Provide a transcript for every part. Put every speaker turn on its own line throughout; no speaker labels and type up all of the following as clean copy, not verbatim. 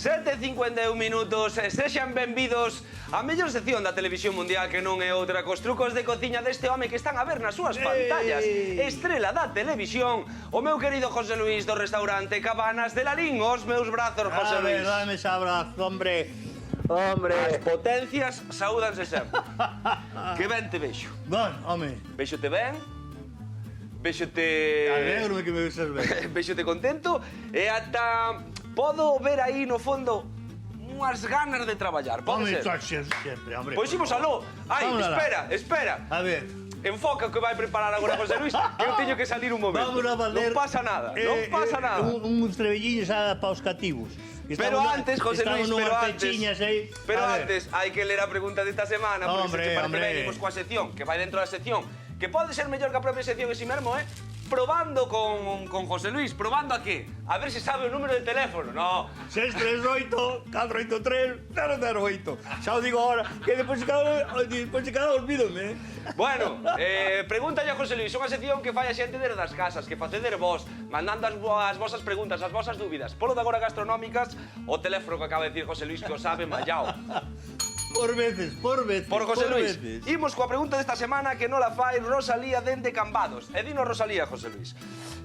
7:51 minutos, sexan benvidos a mellor sección da televisión mundial que non é outra cos trucos de cociña deste home que están a ver nas súas pantallas. Estrela da televisión, o meu querido José Luis do restaurante Cabanas de Lalín. Os meus brazos, José Luis.
Dame ese abrazo, hombre.
As potencias saúdanse sempre. Que ben te vexo.
Bon, home.
Vexote ben. Vexote...
Alegro-me que me vexas ben.
Vexote contento. E ata... Podo ver aí no fondo unhas ganas de traballar, pode
Home,
ser?
sempre, hombre.
Pois imos aló. Ai, espera.
A ver.
Enfoca o que vai preparar agora José Luis, que eu teño que salir un momento.
Vamos a valer...
Non pasa nada, non pasa nada.
Uns trebelliños para os cativos.
Pero antes, José Luis, pero
antes
antes hai que ler a pregunta desta semana, porque se te parece ben, imos coa sección, que vai dentro da sección, que pode ser mellor que a propia sección en si mesmo, probando con José Luis, probando a qué? A ver se sabe o número de teléfono, no.
638-483-008. Xa o digo ahora, que depois de cada olvídome.
Bueno, pregúntalle a José Luis, unha sección que fai a xente desde as casas, que faceder vos, mandando as vosas preguntas, as vosas dúbidas. Polo de agora gastronómicas, o teléfono que acaba de decir José Luis, que o sabe mallao.
Por veces.
Por José Luis. Imos coa pregunta desta semana que non la fai Rosalía dende Cambados. E dino Rosalía, José Luis.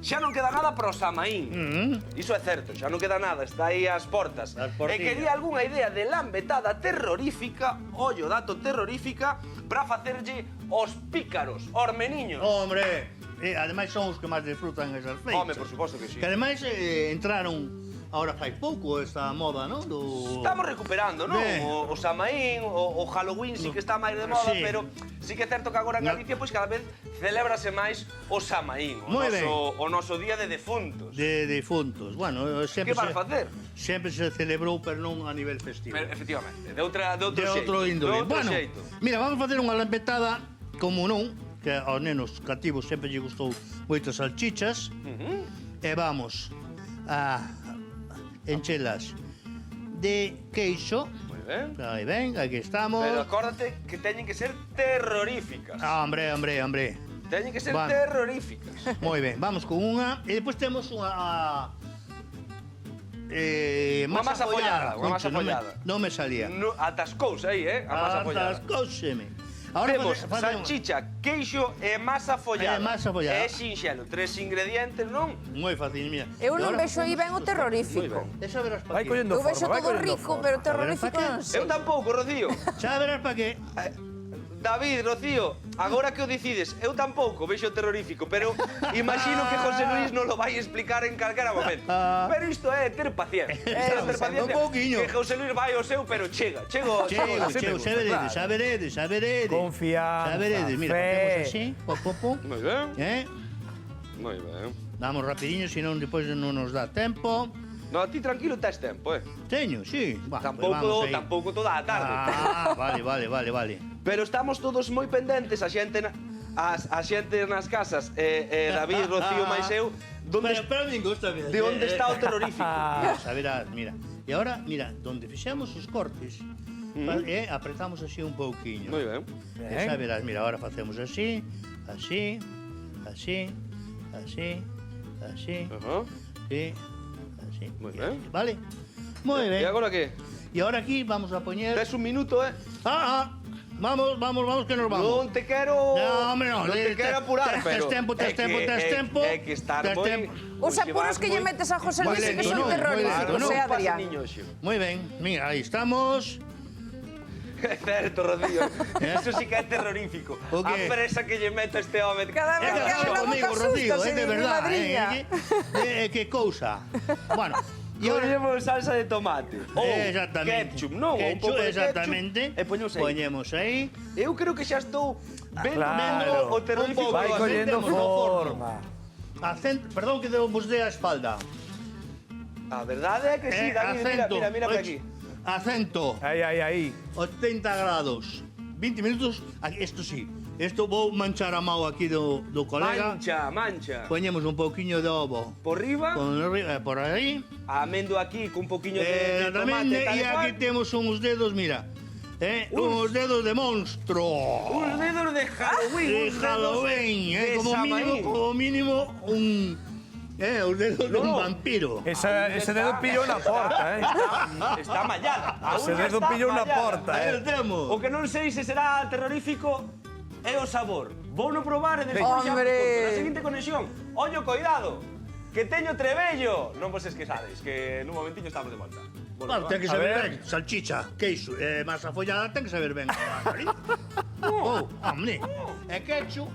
Xa non queda nada para o Samaín. Iso é certo, xa non queda nada, está aí ás portas. E quería algunha idea de lambetada terrorífica, ollo, dato terrorífica, para facerlle os pícaros, os meniños.
Hombre, ademais son os que máis disfrutan esas feitas.
Home, por suposto que sí.
Que ademais entraron... Ahora fai pouco esta moda, non?
Estamos recuperando, non? O Samaín, o Halloween sí que está máis de moda, pero sí que é certo que agora en Galicia pois cada vez celébrase máis o Samaín, o noso día de defuntos.
De defuntos. Bueno, sempre...
Que vas facer?
Sempre se celebrou, pero non a nivel festivo.
Efectivamente, de outro xeito.
De outro índole. Bueno, mira, vamos facer unha lampetada, como non, que aos nenos cativos sempre lle gustou moito salchichas, e vamos a enchelas de queixo.
Moi ben.
Aí ben, aquí estamos.
Pero acórdate que teñen que ser terroríficas.
Hombre.
Teñen que ser terroríficas.
Moi ben, vamos con unha. E depois temos unha...
masa follada. Unha masa follada.
Non me salía.
Atascouse aí, A masa follada.
Atascouseme.
Temos salchicha, queixo e masa follada.
Masa follada.
É sinxelo, 3 ingredientes, non?
Moi fácil, mira.
Eu non vexo aí ben o terrorífico.
Esa verás pa que.
Eu vexo todo rico, pero terrorífico non sei.
Eu tampouco, Rocío.
Xa verás pa que.
David, Rocío, agora que o decides, eu tampouco vexo terrorífico, pero imagino que José Luis non lo vai explicar en calquera momento. Pero isto é ter paciencia. Ter paciencia.
Un pouquiño.
Que José Luis vai ao seu, pero chega. Chego,
xa veredes.
Confianza,
xa veredes, mira, facemos así, po.
Moi ben. Moi ben.
Vamos rapidinho, senón depois non nos dá tempo.
No, ti tranquilo tes tempo,
Teño, sí.
Tampouco toda a tarde.
Vale.
Pero estamos todos moi pendentes, a xente nas casas, David, Rocío, máis eu,
pero a min gusta, mira.
De onde está o terrorífico?
Xa verás, mira. E agora, mira, donde fixemos os cortes, apretamos así un pouquiño.
Moi ben.
Xa verás, mira, agora facemos así. Sí.
Moi ben.
Vale? Moi ben.
E agora que?
E agora aquí vamos a poñer...
Tes un minuto,
Vamos, que nos vamos.
Non te quero...
No, hombre, no.
Non te quero apurar, pero...
Tes tempo.
É que estar moi...
Os apuros que lle metes a José Luis que son terroríficos, Adrián.
Moi ben, mira, aí estamos.
É certo, Rocío. Iso sí que é terrorífico. A presa que lle mete este home.
Cada vez que habla
comigo, Rocío, de verdade. Que cousa. Bueno...
Poñemos salsa de tomate.
Exactamente.
Ketchup, non? Un pouco de
exactamente.
E
poñemos aí.
Eu creo que xa estou vendo o terrorífico.
Vai collendo forma.
Perdón que vos dé a espalda.
A verdade é que sí, David, mira por aquí.
Acento.
Aí.
80 grados. 20 minutos. Isto sí. Isto vou manchar a mão aquí do colega.
Mancha.
Poñemos un pouquiño de ovo.
Por riba.
Por aí.
A amendo aquí con un pouquiño de tomate.
E aquí temos uns dedos, mira. Uns dedos de monstro.
Uns dedos de Halloween.
De Halloween. Como mínimo O dedo dun vampiro.
Ese dedo pillou na porta,
Está mallada. A
Ese
unha
dedo
está
pillou na
mallada.
porta,
Aí temos.
O que non sei se será terrorífico é o sabor. Vou no probar e despois xa
Hombre.
conto. Na seguinte conexión. Oño, coidado, que teño trebello. Non vos esquezades, que nun momentiño estamos de volta.
Claro, ten que saber ben. Salchicha, queixo, masa follada, ten que saber ben. Oh, hombre. E ketchup.